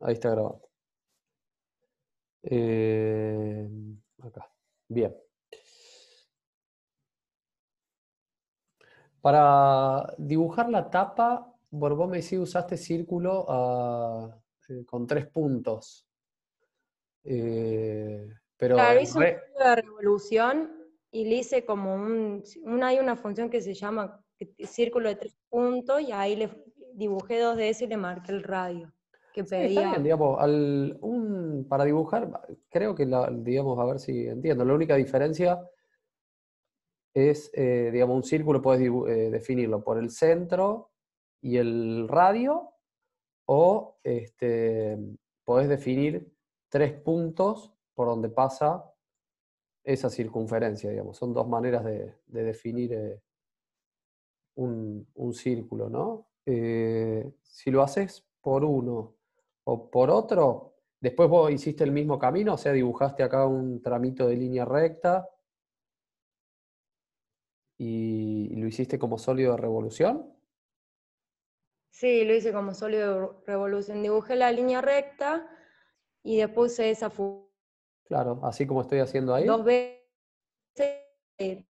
Ahí está grabando. Acá. Bien. Para dibujar la tapa, bueno, vos me decís usaste círculo con 3 puntos. Pero Claro, el hice un código de revolución y le hice como hay una función que se llama círculo de 3 puntos y ahí le dibujé 2 de eso y le marqué el radio que sí, está bien, pedía. digamos, para dibujar, creo que, digamos, a ver si entiendo, la única diferencia es, digamos, un círculo puedes definirlo por el centro y el radio, o podés definir 3 puntos por donde pasa esa circunferencia, digamos. Son 2 maneras de definir un círculo, ¿no? Si lo haces por uno o por otro, después vos hiciste el mismo camino, o sea, dibujaste acá un tramito de línea recta y lo hiciste como sólido de revolución. Sí, lo hice como sólido de revolución. Dibujé la línea recta y después usé esa función Claro, así como estoy haciendo ahí. 2 veces eh,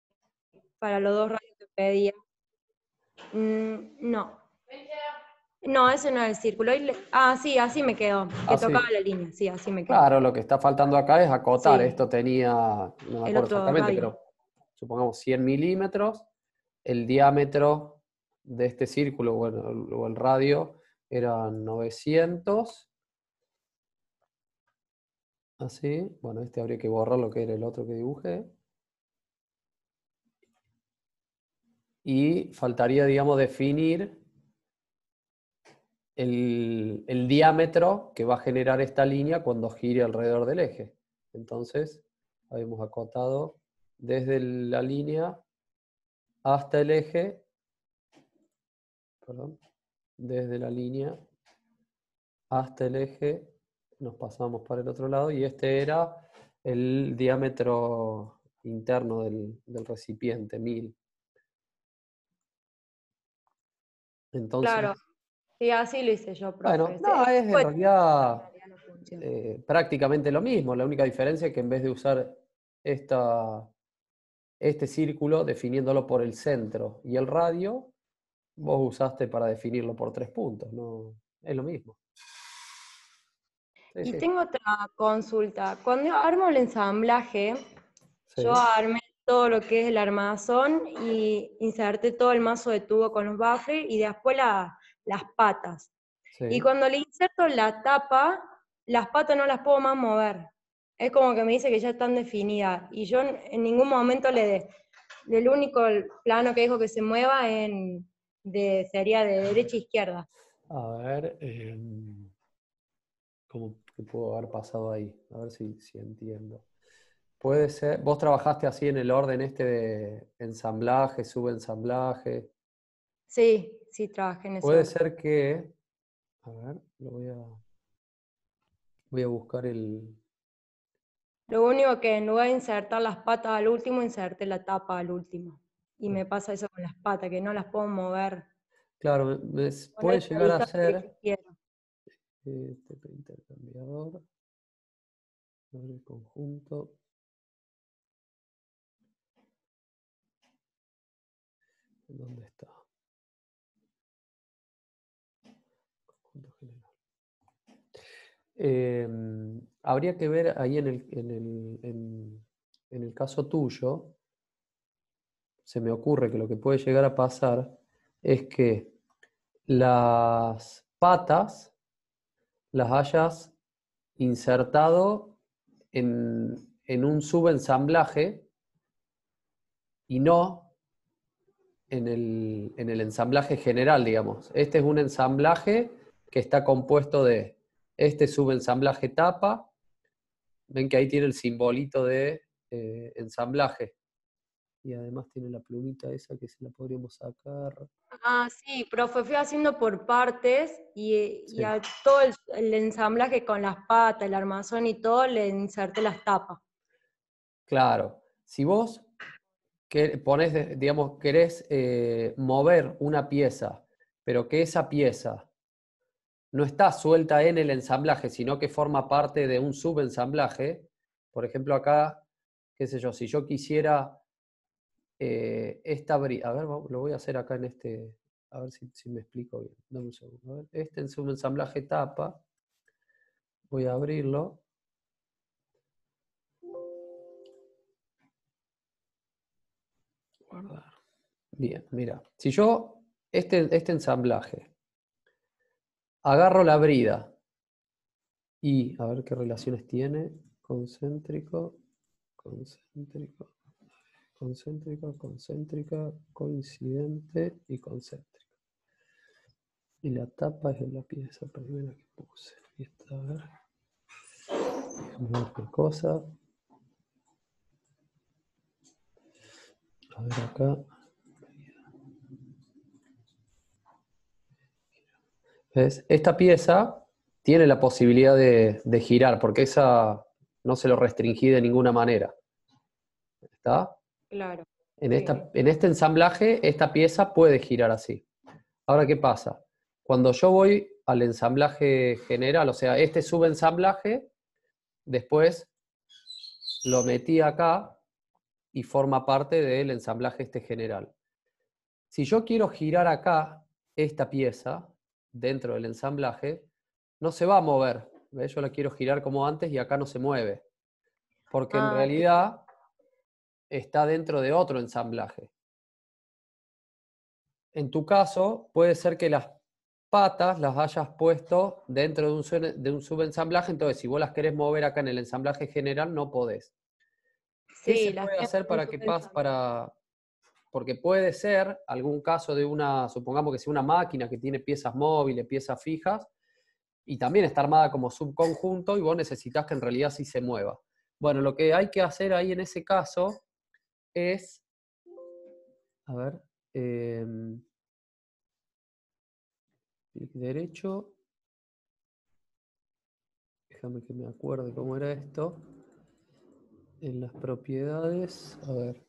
para los 2 radios que pedía. No. No, ese no era el círculo. Sí, así me quedó. Que tocaba Así. la línea, sí, así me quedó. Claro, lo que está faltando acá es acotar. Sí, Esto tenía, no me el acuerdo otro exactamente, radio. pero supongamos 100 milímetros. El diámetro de este círculo, bueno, o el radio, era 900. Así. Bueno, este habría que borrar lo que era el otro que dibujé. Y faltaría, digamos, definir el diámetro que va a generar esta línea cuando gire alrededor del eje. Entonces, habíamos acotado desde la línea hasta el eje, perdón, desde la línea hasta el eje, nos pasamos para el otro lado y este era el diámetro interno del recipiente, 1000. Entonces, Claro, sí, así lo hice yo, bueno, profe. no, es en Fue realidad la función. prácticamente lo mismo. La única diferencia es que en vez de usar este círculo definiéndolo por el centro y el radio, vos usaste para definirlo por 3 puntos. No, es lo mismo. Sí, Y sí, tengo otra consulta. Cuando yo armo el ensamblaje, yo sí, armé todo lo que es el armazón y inserté todo el mazo de tubo con los baffles y después las patas. Y sí. cuando le inserto la tapa, las patas no las puedo más mover. Es como que me dice que ya están definidas. Y yo en ningún momento del único plano que dejo que se mueva sería de derecha a izquierda. A ver, ¿cómo que puedo haber pasado ahí? A ver si entiendo. Puede ser, vos trabajaste así en el orden este de ensamblaje, subensamblaje. Sí, sí, trabajé en ese Puede orden. ser que, a ver, voy a buscar el... Lo único que en lugar de insertar las patas al último, inserté la tapa al último. Y me pasa eso con las patas, que no las puedo mover. Claro, Poner puede llegar a igualita de derecha a ser izquierda. intercambiador, abre el conjunto. ¿Dónde está? Conjunto general. Habría que ver ahí en el caso tuyo, se me ocurre que lo que puede llegar a pasar es que las patas las hayas insertado en un subensamblaje y no en el ensamblaje general, digamos. Este es un ensamblaje que está compuesto de este subensamblaje tapa. Ven que ahí tiene el simbolito de ensamblaje. Y además tiene la plumita esa que se la podríamos sacar. Ah, sí, profe, fui haciendo por partes y Sí, a todo el ensamblaje con las patas, el armazón y todo, le inserté las tapas. claro. Si vos digamos, querés mover una pieza, pero que esa pieza no está suelta en el ensamblaje, sino que forma parte de un subensamblaje. Por ejemplo, acá, qué sé yo, si yo quisiera esta brida, a ver, lo voy a hacer acá en este, a ver si me explico bien. Dame un segundo. A ver, este en subensamblaje tapa, voy a abrirlo. Guardar. Bien, mira, si yo, este ensamblaje, agarro la brida y, a ver qué relaciones tiene, concéntrico, concéntrico, concéntrico, concéntrica, coincidente y concéntrica. Y la tapa es la pieza primera que puse. Y esta, a ver, déjame ver qué cosa. A ver acá. ¿Ves? Esta pieza tiene la posibilidad de girar, porque esa no se lo restringí de ninguna manera. ¿Está? Claro. En Sí. en este ensamblaje, esta pieza puede girar así. Ahora, ¿qué pasa? Cuando yo voy al ensamblaje general, o sea, este subensamblaje, después lo metí acá y forma parte del ensamblaje este general. Si yo quiero girar acá esta pieza dentro del ensamblaje, no se va a mover. ¿Ves? Yo la quiero girar como antes y acá no se mueve. Porque en Ah, realidad está dentro de otro ensamblaje. En tu caso, puede ser que las patas las hayas puesto dentro de un subensamblaje, entonces si vos las querés mover acá en el ensamblaje general, no podés. ¿Qué sí, se las puede tengo hacer en para que pase subensamblaje. porque puede ser algún caso de una, supongamos que sea una máquina que tiene piezas móviles, piezas fijas, y también está armada como subconjunto y vos necesitas que en realidad sí se mueva. Bueno, lo que hay que hacer ahí en ese caso es, a ver, clic derecho, déjame que me acuerde cómo era esto, en las propiedades, a ver.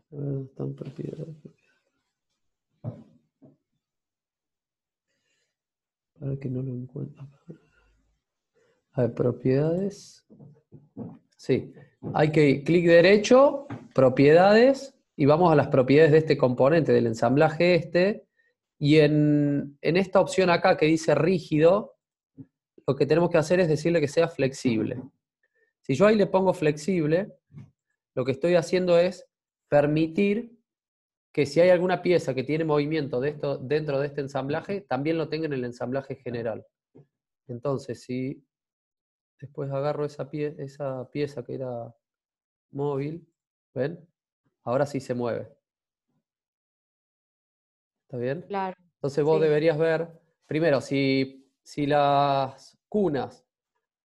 ¿Dónde están propiedades? Para que no lo encuentro. A ver, propiedades. Sí, hay que ir clic derecho, propiedades, y vamos a las propiedades de este componente, del ensamblaje este, y en esta opción acá que dice rígido, lo que tenemos que hacer es decirle que sea flexible. Si yo ahí le pongo flexible, lo que estoy haciendo es permitir que si hay alguna pieza que tiene movimiento de esto, dentro de este ensamblaje, también lo tenga en el ensamblaje general. Entonces, si después agarro esa pieza que era móvil, ¿ven? Ahora sí se mueve. ¿Está bien? Claro, Entonces vos sí. deberías ver, primero, si las cunas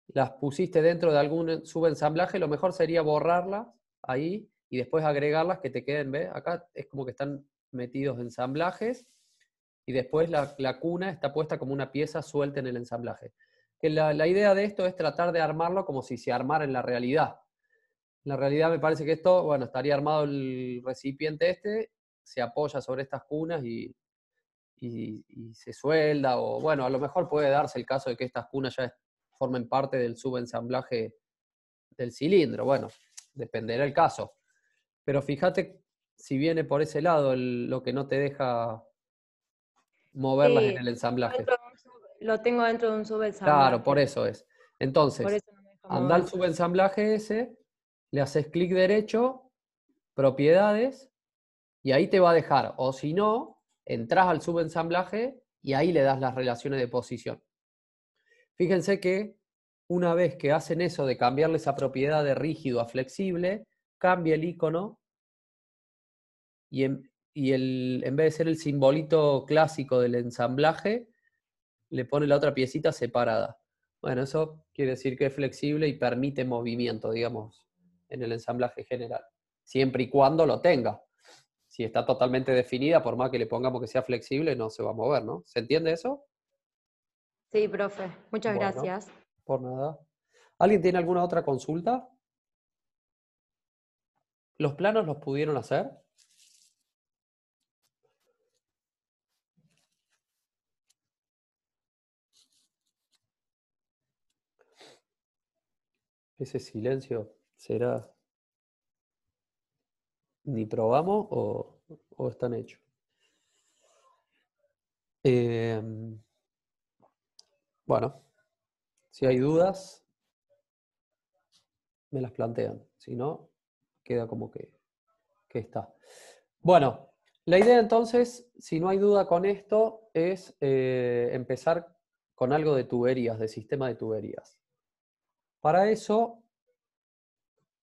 las pusiste dentro de algún subensamblaje, lo mejor sería borrarlas ahí y después agregarlas que te queden, ¿ves? Acá es como que están metidos ensamblajes y después la cuna está puesta como una pieza suelta en el ensamblaje. Que la idea de esto es tratar de armarlo como si se armara en la realidad. En la realidad me parece que esto, bueno, estaría armado el recipiente este, se apoya sobre estas cunas y se suelda, o bueno, a lo mejor puede darse el caso de que estas cunas ya formen parte del subensamblaje del cilindro, bueno, dependerá el caso. Pero fíjate si viene por ese lado lo que no te deja moverlas en Sí, el ensamblaje. lo tengo dentro de un Claro, por subensamblaje. eso es. Por Entonces, eso no me deja anda al mover. subensamblaje ese, le haces clic derecho, propiedades, y ahí te va a dejar. O si no, entras al subensamblaje y ahí le das las relaciones de posición. Fíjense que una vez que hacen eso de cambiarle esa propiedad de rígido a flexible, cambia el icono y, en vez de ser el simbolito clásico del ensamblaje, le pone la otra piecita separada. Bueno, eso quiere decir que es flexible y permite movimiento, digamos, en el ensamblaje general, siempre y cuando lo tenga. Si está totalmente definida, por más que le pongamos que sea flexible, no se va a mover, ¿no? ¿Se entiende eso? Sí, profe. Muchas Bueno, gracias. por nada. ¿Alguien tiene alguna otra consulta? ¿Los planos los pudieron hacer? Ese silencio será ni probamos o están hechos. Bueno, si hay dudas, me las plantean. Si no, queda como que está. Bueno, la idea entonces, si no hay duda con esto, es empezar con algo de tuberías, de sistema de tuberías. Para eso,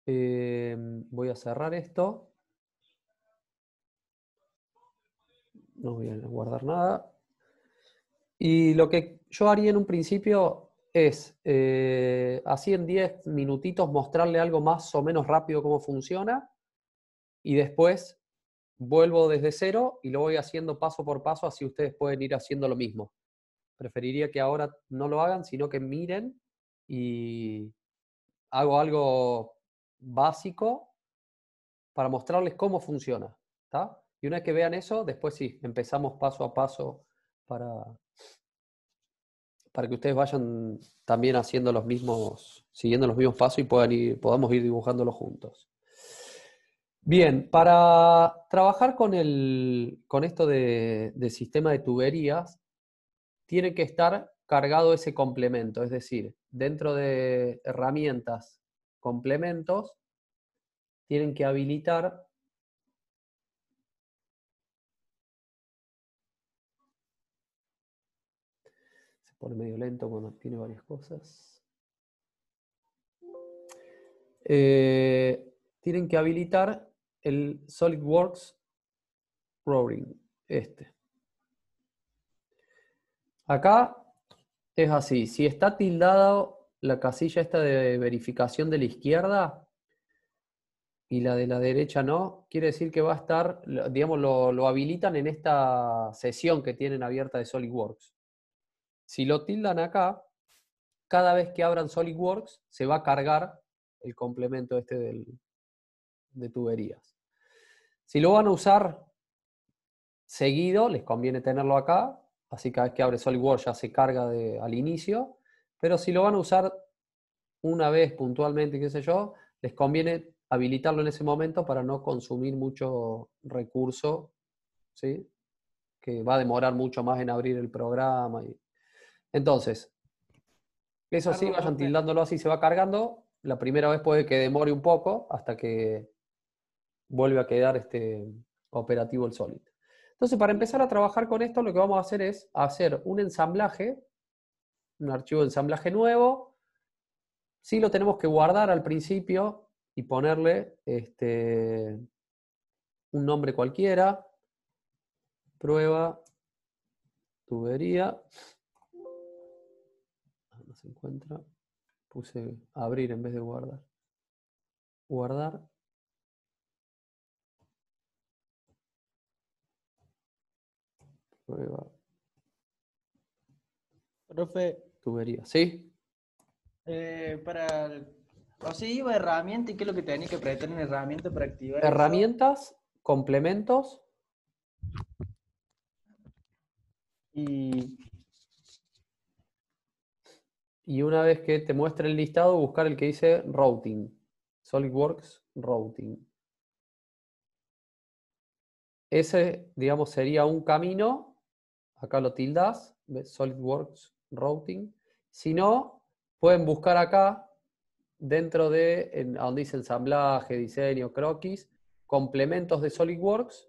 voy a cerrar esto. No voy a guardar nada. Y lo que yo haría en un principio es, así en 10 minutitos, mostrarle algo más o menos rápido cómo funciona. Y después vuelvo desde cero y lo voy haciendo paso por paso, así ustedes pueden ir haciendo lo mismo. Preferiría que ahora no lo hagan, sino que miren y hago algo básico para mostrarles cómo funciona. ¿Está? Y una vez que vean eso, después sí, empezamos paso a paso para que ustedes vayan también haciendo los mismos, siguiendo los mismos pasos y podamos ir dibujándolo juntos. Bien, para trabajar con esto de sistema de tuberías, tiene que estar cargado ese complemento, es decir, dentro de herramientas, complementos, tienen que habilitar se pone medio lento cuando tiene varias cosas. Tienen que habilitar el SolidWorks Routing, este. Acá es así, si está tildado la casilla esta de verificación de la izquierda y la de la derecha no, quiere decir que va a estar, digamos, lo habilitan en esta sesión que tienen abierta de SolidWorks. Si lo tildan acá, cada vez que abran SolidWorks se va a cargar el complemento este de tuberías. Si lo van a usar seguido, les conviene tenerlo acá, así cada vez que abre SolidWorks ya se carga al inicio, pero si lo van a usar una vez puntualmente, qué sé yo, les conviene habilitarlo en ese momento para no consumir mucho recurso, ¿sí? Que va a demorar mucho más en abrir el programa. Entonces, eso sí, Claro, vayan profe. tildándolo así, se va cargando. La primera vez puede que demore un poco hasta que vuelve a quedar operativo el Solid. Entonces, para empezar a trabajar con esto, lo que vamos a hacer es hacer un ensamblaje, un archivo de ensamblaje nuevo. Sí lo tenemos que guardar al principio y ponerle un nombre cualquiera. Prueba, tubería. No se encuentra. Puse abrir en vez de guardar. Guardar. Prueba, Profe, tubería. ¿Sí? o sea, iba herramienta y qué es lo que tenía que apretar en herramienta para activar eso. Herramientas, complementos. Y Y una vez que te muestre el listado, buscar el que dice Routing. SolidWorks Routing. Ese, digamos, sería un camino. Acá lo tildas. ¿Ves? SolidWorks Routing. Si no, pueden buscar acá, dentro de, donde dice ensamblaje, diseño, croquis, complementos de SolidWorks.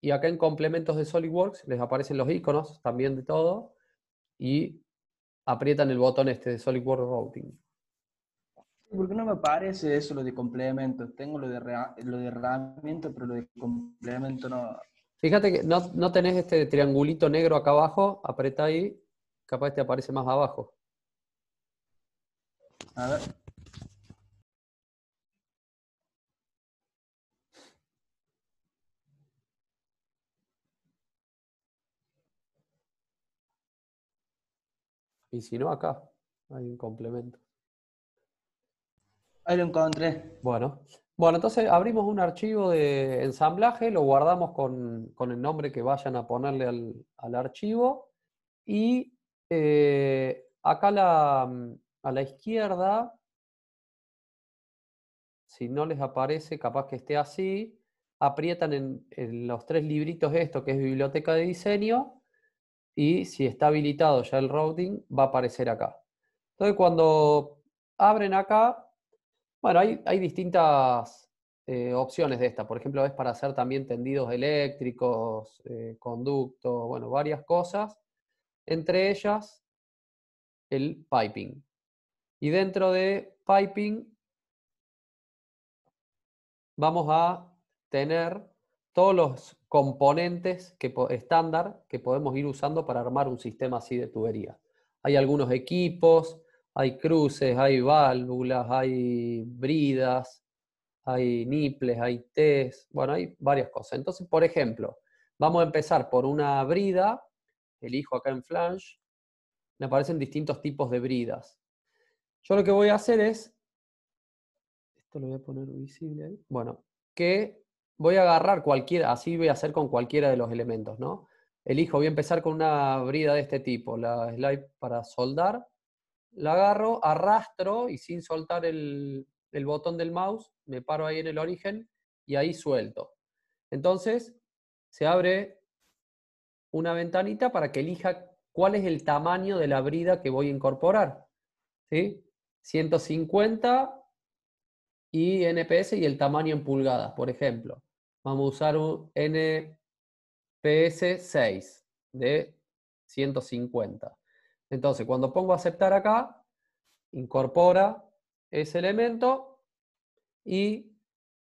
Y acá en complementos de SolidWorks les aparecen los iconos también de todo. Y aprietan el botón este de SolidWorks Routing. ¿por qué no me aparece eso, lo de complemento? Tengo lo de herramienta, pero lo de complemento no. Fíjate que no tenés este triangulito negro acá abajo, apretá ahí, capaz te aparece más abajo. A ver. Y si no, acá hay un complemento. Ahí lo encontré. Bueno, entonces abrimos un archivo de ensamblaje, lo guardamos con el nombre que vayan a ponerle al archivo y acá a la izquierda, si no les aparece, capaz que esté así, aprietan en los 3 libritos esto que es biblioteca de diseño, y si está habilitado ya el routing, va a aparecer acá. Entonces cuando abren acá, bueno, hay distintas opciones de esta. Por ejemplo, es para hacer también tendidos eléctricos, conductos, bueno, varias cosas. Entre ellas, el piping. Y dentro de piping vamos a tener todos los componentes estándar que podemos ir usando para armar un sistema así de tubería. Hay algunos equipos, hay cruces, hay válvulas, hay bridas, hay nipples, hay Ts, bueno, hay varias cosas. Entonces, por ejemplo, vamos a empezar por una brida, elijo acá en flange, me aparecen distintos tipos de bridas. Yo lo que voy a hacer es, esto lo voy a poner visible ahí, bueno, que voy a agarrar cualquiera, así voy a hacer con cualquiera de los elementos, ¿no? Elijo, voy a empezar con una brida de este tipo, la slide para soldar, la agarro, arrastro y sin soltar el botón del mouse, me paro ahí en el origen y ahí suelto. Entonces, se abre una ventanita para que elija cuál es el tamaño de la brida que voy a incorporar. ¿Sí? 150 y NPS y el tamaño en pulgadas, por ejemplo. Vamos a usar un NPS 6 de 150. Entonces, cuando pongo aceptar acá, incorpora ese elemento y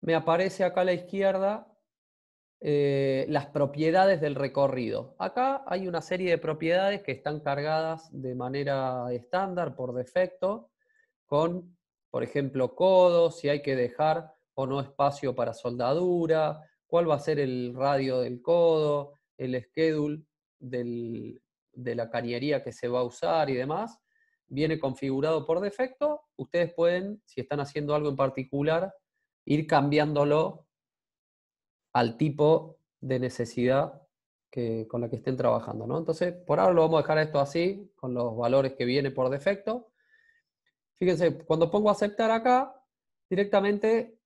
me aparece acá a la izquierda las propiedades del recorrido. Acá hay una serie de propiedades que están cargadas de manera estándar por defecto con, por ejemplo, codos, si hay que dejar o no espacio para soldadura, cuál va a ser el radio del codo, el schedule de la cañería que se va a usar y demás. Viene configurado por defecto. Ustedes pueden, si están haciendo algo en particular, ir cambiándolo al tipo de necesidad con la que estén trabajando, ¿no? Entonces, por ahora lo vamos a dejar esto así, con los valores que viene por defecto. Fíjense, cuando pongo aceptar acá, directamente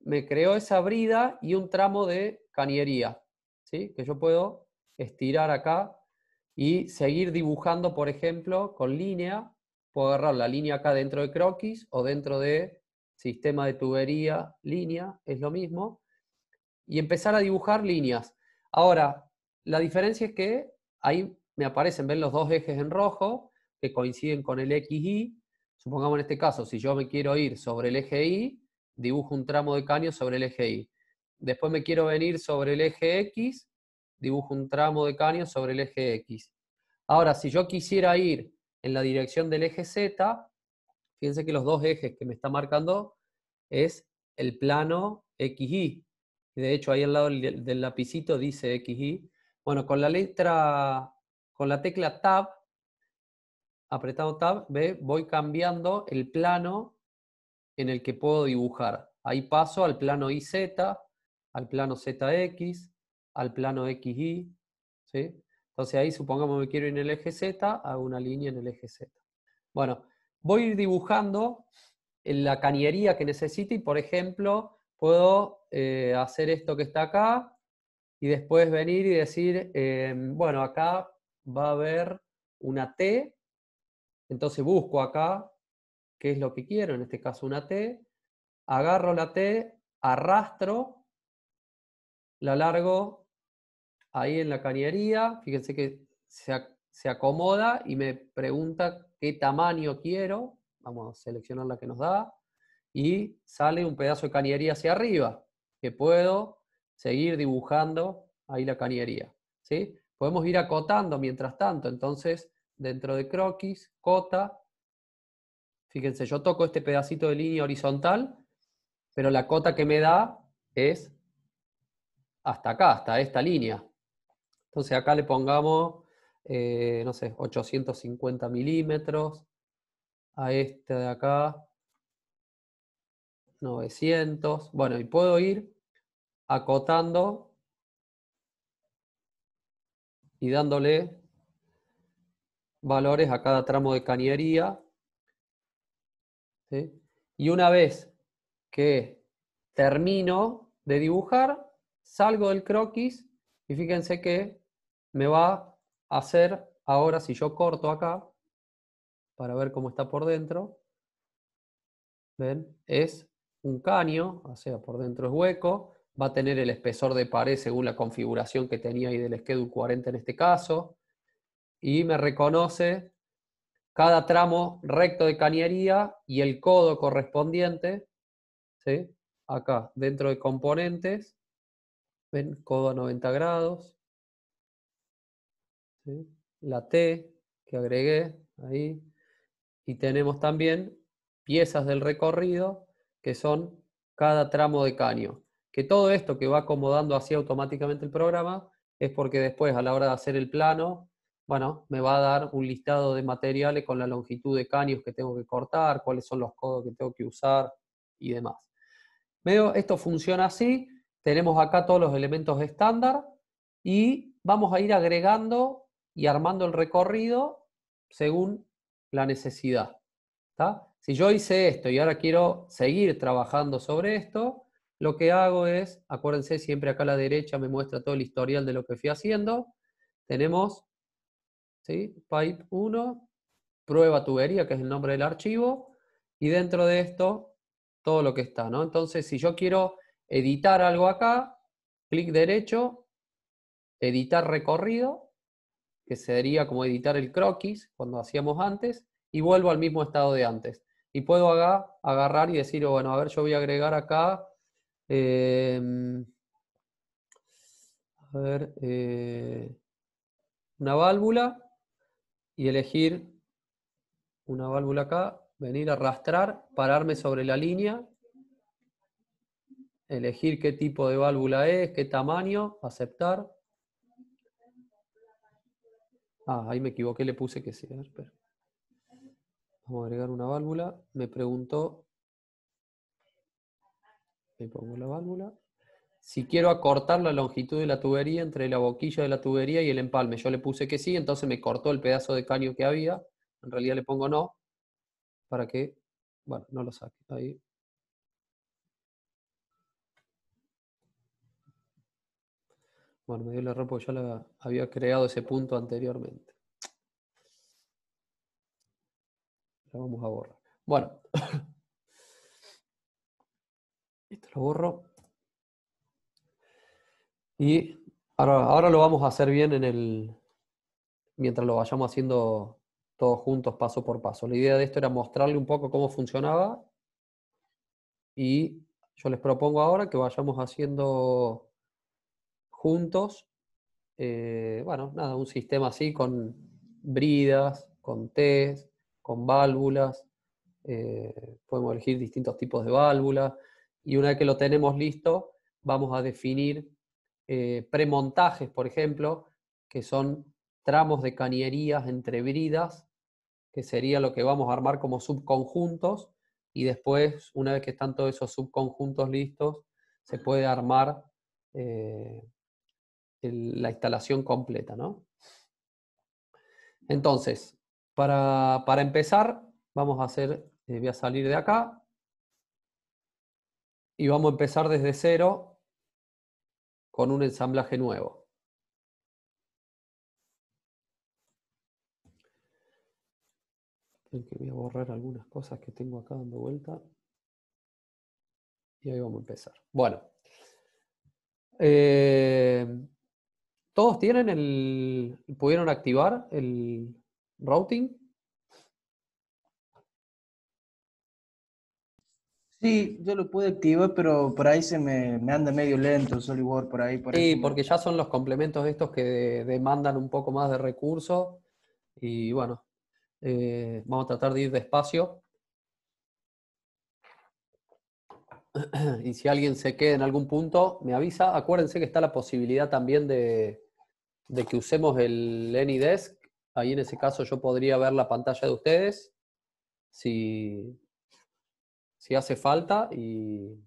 me creó esa brida y un tramo de cañería, ¿sí? Que yo puedo estirar acá y seguir dibujando, por ejemplo, con línea. Puedo agarrar la línea acá dentro de croquis o dentro de sistema de tubería, línea, es lo mismo. Y empezar a dibujar líneas. Ahora, la diferencia es que ahí me aparecen, ven los dos ejes en rojo que coinciden con el XY. Supongamos en este caso, si yo me quiero ir sobre el eje Y, dibujo un tramo de caño sobre el eje Y. Después me quiero venir sobre el eje X, dibujo un tramo de caño sobre el eje X. Ahora, si yo quisiera ir en la dirección del eje Z, fíjense que los dos ejes que me está marcando es el plano XY. De hecho, ahí al lado del lapicito dice XY. Bueno, con la tecla Tab, apretado Tab, voy cambiando el plano en el que puedo dibujar. Ahí paso al plano IZ, al plano ZX, al plano XY. ¿Sí? Entonces ahí supongamos que quiero ir en el eje Z, hago una línea en el eje Z. Bueno, voy a ir dibujando en la cañería que necesite y, por ejemplo, puedo hacer esto que está acá y después venir y decir, bueno, acá va a haber una T, entonces busco acá qué es lo que quiero, en este caso una T, agarro la T, arrastro, la largo ahí en la cañería, fíjense que se acomoda y me pregunta qué tamaño quiero, vamos a seleccionar la que nos da, y sale un pedazo de cañería hacia arriba, que puedo seguir dibujando ahí la cañería, ¿sí? Podemos ir acotando mientras tanto, entonces dentro de croquis, cota, fíjense, yo toco este pedacito de línea horizontal, pero la cota que me da es hasta acá, hasta esta línea. Entonces acá le pongamos, no sé, 850 milímetros, a este de acá 900, bueno, y puedo ir acotando y dándole valores a cada tramo de cañería ¿sí? Y una vez que termino de dibujar, salgo del croquis y fíjense que me va a hacer, ahora si yo corto acá, para ver cómo está por dentro, ¿ven? Es un caño, o sea, por dentro es hueco, va a tener el espesor de pared según la configuración que tenía ahí del Schedule 40 en este caso, y me reconoce cada tramo recto de cañería y el codo correspondiente, ¿sí? Acá, dentro de componentes, ven, codo a 90 grados, ¿sí? La T que agregué ahí, y tenemos también piezas del recorrido que son cada tramo de caño. Que todo esto que va acomodando así automáticamente el programa es porque después a la hora de hacer el plano, bueno, me va a dar un listado de materiales con la longitud de caños que tengo que cortar, cuáles son los codos que tengo que usar y demás. Esto funciona así, tenemos acá todos los elementos estándar y vamos a ir agregando y armando el recorrido según la necesidad. ¿Tá? Si yo hice esto y ahora quiero seguir trabajando sobre esto, lo que hago es, acuérdense, siempre acá a la derecha me muestra todo el historial de lo que fui haciendo. Tenemos, ¿sí? Pipe 1, prueba tubería, que es el nombre del archivo, y dentro de esto, todo lo que está, ¿no? Entonces, si yo quiero editar algo acá, clic derecho, editar recorrido, que sería como editar el croquis cuando hacíamos antes, y vuelvo al mismo estado de antes. Y puedo agarrar y decir, bueno, a ver, yo voy a agregar acá, a ver, una válvula y elegir una válvula acá, venir a arrastrar, pararme sobre la línea, elegir qué tipo de válvula es, qué tamaño, aceptar. Ah, ahí me equivoqué, le puse que sí. A ver, espera. Vamos a agregar una válvula. Me preguntó, le pongo la válvula. Si quiero acortar la longitud de la tubería entre la boquilla de la tubería y el empalme. Yo le puse que sí, entonces me cortó el pedazo de caño que había. En realidad le pongo no, para que, bueno, no lo saque. Ahí. Bueno, me dio el error porque ya había creado ese punto anteriormente. La vamos a borrar. Bueno, esto lo borro. Y ahora lo vamos a hacer bien mientras lo vayamos haciendo todos juntos, paso por paso. La idea de esto era mostrarle un poco cómo funcionaba y yo les propongo ahora que vayamos haciendo juntos, bueno, nada, un sistema así con bridas, con T's, con válvulas. Podemos elegir distintos tipos de válvulas y una vez que lo tenemos listo, vamos a definir premontajes, por ejemplo, que son tramos de cañerías entre bridas, que sería lo que vamos a armar como subconjuntos, y después, una vez que están todos esos subconjuntos listos, se puede armar la instalación completa, ¿no? Entonces, para empezar, vamos a hacer, voy a salir de acá, y vamos a empezar desde cero con un ensamblaje nuevo. Que voy a borrar algunas cosas que tengo acá dando vuelta. Y ahí vamos a empezar. Bueno. ¿Todos pudieron activar el routing? Sí, yo lo pude activar, pero por ahí me anda medio lento el SolidWorks por ahí, por Sí, eso porque ya son los complementos estos que demandan un poco más de recursos. Y bueno, vamos a tratar de ir despacio. Y si alguien se queda en algún punto, me avisa. Acuérdense que está la posibilidad también de que usemos el AnyDesk. Ahí en ese caso yo podría ver la pantalla de ustedes si hace falta y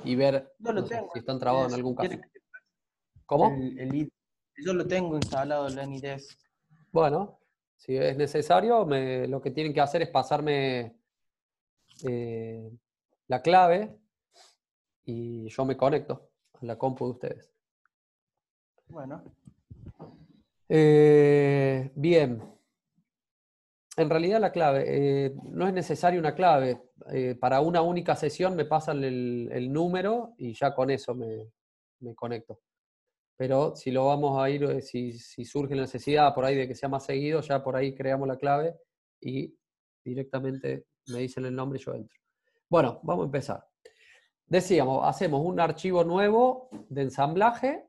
y ver, yo lo no sé, tengo. si están trabados en algún Si caso. quieres ¿Cómo? yo lo tengo instalado el AnyDesk. Bueno, Si es necesario, lo que tienen que hacer es pasarme la clave y yo me conecto a la compu de ustedes. Bueno, Bien. En realidad la clave, no es necesaria una clave. Para una única sesión me pasan el número y ya con eso me conecto. Pero si lo vamos a ir, si surge la necesidad por ahí de que sea más seguido, ya por ahí creamos la clave y directamente me dicen el nombre y yo entro. Bueno, vamos a empezar. Decíamos, hacemos un archivo nuevo de ensamblaje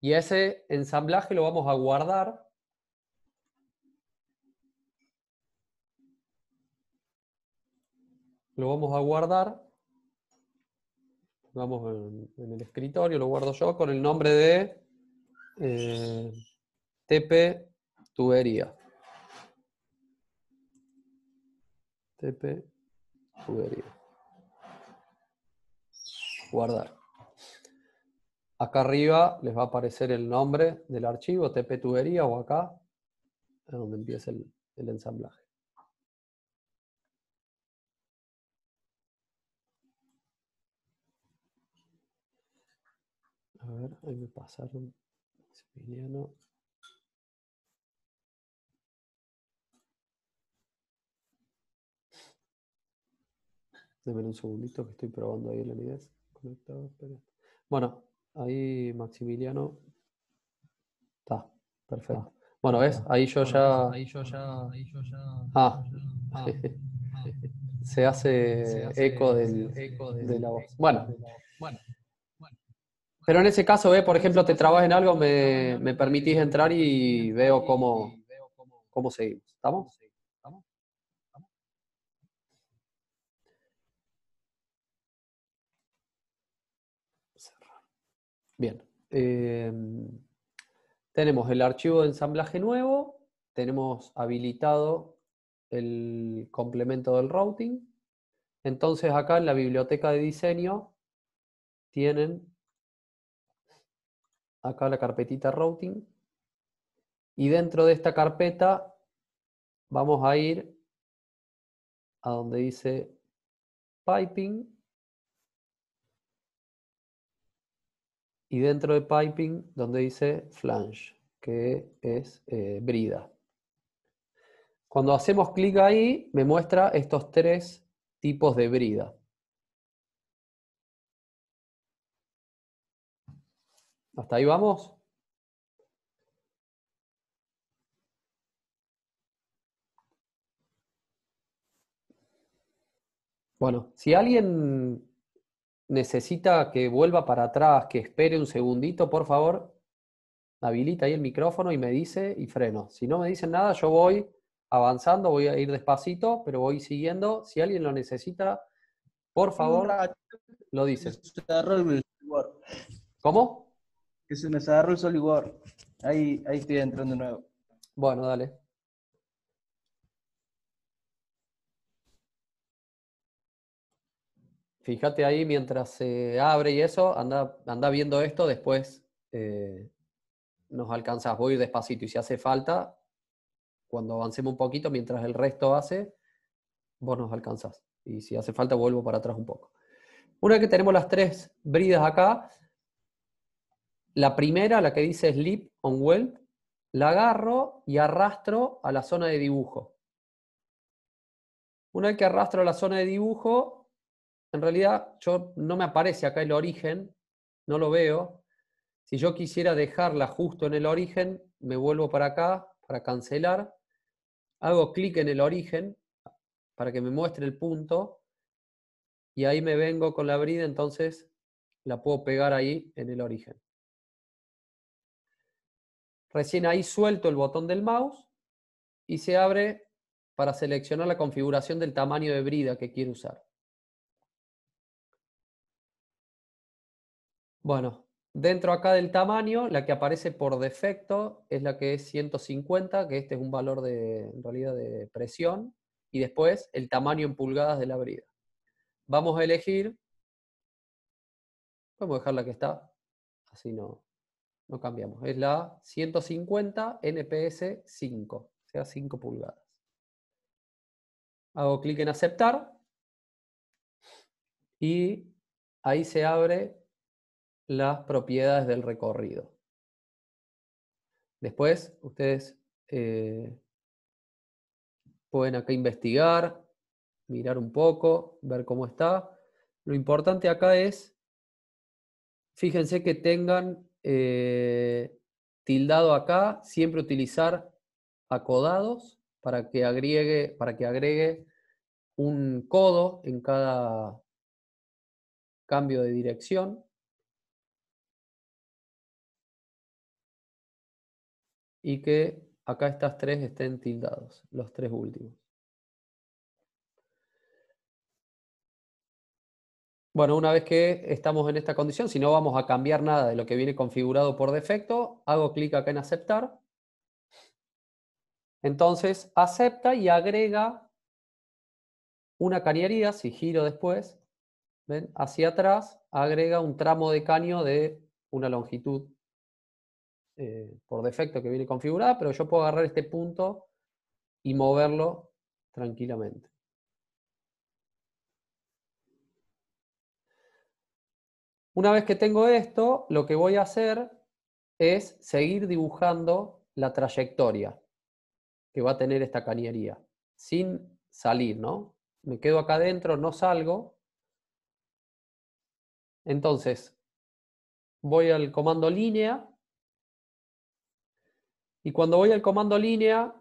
y ese ensamblaje lo vamos a guardar. Lo vamos a guardar. Vamos en el escritorio, lo guardo yo con el nombre de TP tubería. TP tubería. Guardar. Acá arriba les va a aparecer el nombre del archivo, TP tubería, o acá, es donde empieza el ensamblaje. A ver, ahí me pasaron. Maximiliano. Denme un segundito que estoy probando ahí el NIDES. Conectado, espera. Bueno, ahí Maximiliano. Está, perfecto. Bueno, ¿ves? Ahí yo ya. Ah, se hace eco de la voz. Bueno. Pero en ese caso, por ejemplo, te trabas en algo, me permitís entrar y veo cómo seguimos. ¿Estamos? Bien. Tenemos el archivo de ensamblaje nuevo, tenemos habilitado el complemento del routing. Entonces acá en la biblioteca de diseño tienen acá la carpetita routing y dentro de esta carpeta vamos a ir a donde dice piping y dentro de piping donde dice flange, que es brida. Cuando hacemos clic ahí me muestra estos tres tipos de brida. ¿Hasta ahí vamos? Bueno, si alguien necesita que vuelva para atrás, que espere un segundito, por favor, habilita ahí el micrófono y me dice y freno. Si no me dicen nada, yo voy avanzando, voy a ir despacito, pero voy siguiendo. Si alguien lo necesita, por favor, lo dice. ¿Cómo? Que se me cerró el SolidWorks. Ahí estoy entrando de nuevo. Bueno, dale. Fíjate ahí mientras se abre y eso, anda viendo esto, después nos alcanzás. Voy a ir despacito y si hace falta, cuando avancemos un poquito, mientras el resto hace, vos nos alcanzás. Y si hace falta, vuelvo para atrás un poco. Una vez que tenemos las tres bridas acá, la primera, la que dice Sleep on Weld, la agarro y arrastro a la zona de dibujo. Una vez que arrastro a la zona de dibujo, en realidad no me aparece acá el origen, no lo veo. Si yo quisiera dejarla justo en el origen, me vuelvo para acá para cancelar. Hago clic en el origen para que me muestre el punto y ahí me vengo con la brida, entonces la puedo pegar ahí en el origen. Recién ahí suelto el botón del mouse y se abre para seleccionar la configuración del tamaño de brida que quiero usar. Bueno, dentro acá del tamaño, la que aparece por defecto es la que es 150, que este es un valor en realidad de presión, y después el tamaño en pulgadas de la brida. Vamos a elegir, vamos a dejar la que está, así no no cambiamos. Es la 150 NPS 5, o sea, 5 pulgadas. Hago clic en aceptar y ahí se abre las propiedades del recorrido. Después, ustedes pueden acá investigar, mirar un poco, ver cómo está. Lo importante acá es, fíjense que tengan tildado acá, siempre utilizar acodados para que agregue un codo en cada cambio de dirección. Y que acá estas tres estén tildados, los tres últimos. Bueno, una vez que estamos en esta condición, si no vamos a cambiar nada de lo que viene configurado por defecto, hago clic acá en aceptar. Entonces acepta y agrega una cañería, si giro después, ¿ven? Hacia atrás, agrega un tramo de caño de una longitud por defecto que viene configurada, pero yo puedo agarrar este punto y moverlo tranquilamente. Una vez que tengo esto, lo que voy a hacer es seguir dibujando la trayectoria que va a tener esta cañería, sin salir, ¿no? Me quedo acá adentro, no salgo. Entonces, voy al comando línea, y cuando voy al comando línea,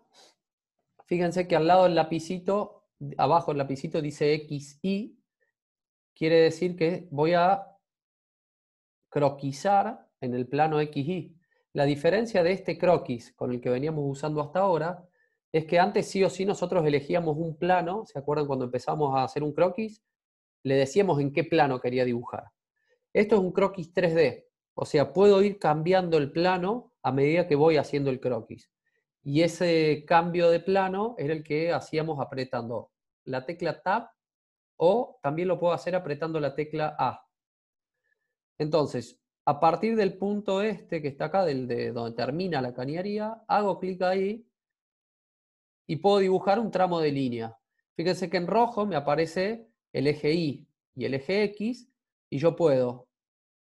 fíjense que al lado del lapicito, abajo el lapicito dice XY, quiere decir que voy a croquisar en el plano XY. La diferencia de este croquis con el que veníamos usando hasta ahora es que antes sí o sí nosotros elegíamos un plano. ¿Se acuerdan cuando empezamos a hacer un croquis? Le decíamos en qué plano quería dibujar. Esto es un croquis 3D, o sea, puedo ir cambiando el plano a medida que voy haciendo el croquis. Y ese cambio de plano era el que hacíamos apretando la tecla Tab, o también lo puedo hacer apretando la tecla A. Entonces, a partir del punto este que está acá, de donde termina la cañería, hago clic ahí y puedo dibujar un tramo de línea. Fíjense que en rojo me aparece el eje Y y el eje X, y yo puedo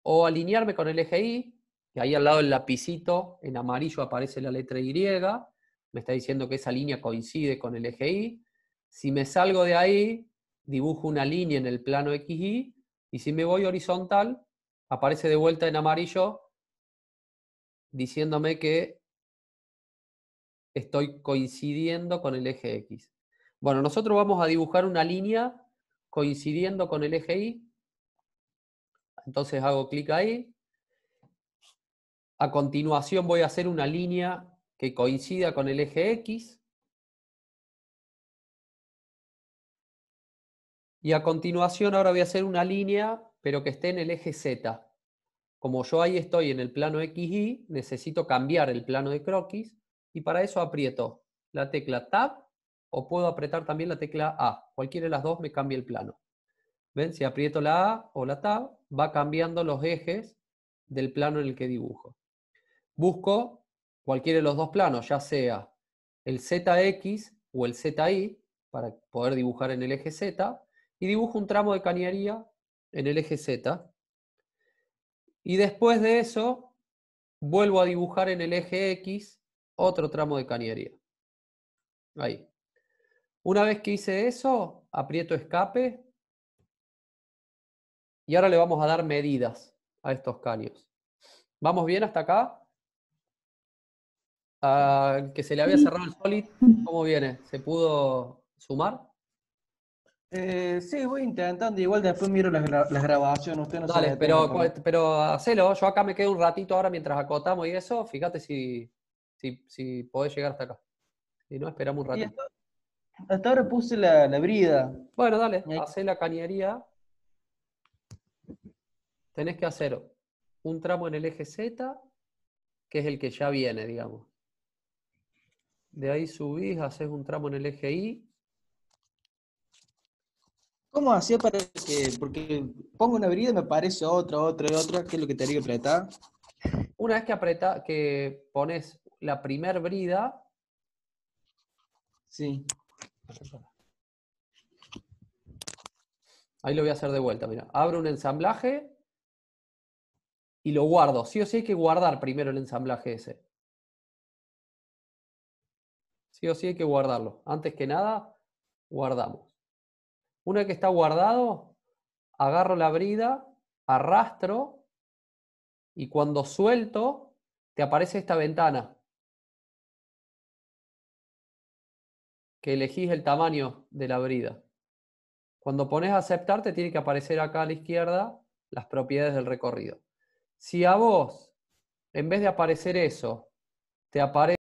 o alinearme con el eje Y, que ahí al lado del lapicito en amarillo aparece la letra Y, me está diciendo que esa línea coincide con el eje Y. Si me salgo de ahí, dibujo una línea en el plano XY, y si me voy horizontal, aparece de vuelta en amarillo diciéndome que estoy coincidiendo con el eje X. Bueno, nosotros vamos a dibujar una línea coincidiendo con el eje Y. Entonces hago clic ahí. A continuación voy a hacer una línea que coincida con el eje X. Y a continuación ahora voy a hacer una línea, pero que esté en el eje Z. Como yo ahí estoy en el plano XY, necesito cambiar el plano de croquis, y para eso aprieto la tecla Tab, o puedo apretar también la tecla A. Cualquiera de las dos me cambia el plano. ¿Ven? Si aprieto la A o la Tab, va cambiando los ejes del plano en el que dibujo. Busco cualquiera de los dos planos, ya sea el ZX o el ZY, para poder dibujar en el eje Z, y dibujo un tramo de cañería en el eje Z. Y después de eso, vuelvo a dibujar en el eje X otro tramo de cañería. Ahí. Una vez que hice eso, aprieto escape, y ahora le vamos a dar medidas a estos caños. ¿Vamos bien hasta acá? Al que se le había cerrado el Solid, ¿cómo viene? ¿Se pudo sumar? Sí, voy intentando, igual después miro las grabaciones, usted no se Dale, detenga por ahí. pero hacelo. Yo acá me quedo un ratito ahora mientras acotamos y eso. Fíjate si podés llegar hasta acá. Si no, esperamos un Y ratito. hasta ahora puse la brida. Bueno, dale, Y ahí- hacé la cañería. Tenés que hacer un tramo en el eje Z, que es el que ya viene, digamos. De ahí subís, haces un tramo en el eje Y. ¿Cómo hacía para que, porque pongo una brida y me aparece otra, ¿qué es lo que tenía que apretar? Una vez que pones la primer brida, Sí. ahí lo voy a hacer de vuelta, mira. Abro un ensamblaje y lo guardo. Sí o sí hay que guardar primero el ensamblaje ese. Sí o sí hay que guardarlo. Antes que nada, guardamos. Una vez que está guardado, agarro la brida, arrastro y cuando suelto, te aparece esta ventana. Que elegís el tamaño de la brida. Cuando pones a aceptar, te tiene que aparecer acá a la izquierda las propiedades del recorrido. Si a vos, en vez de aparecer eso, te aparece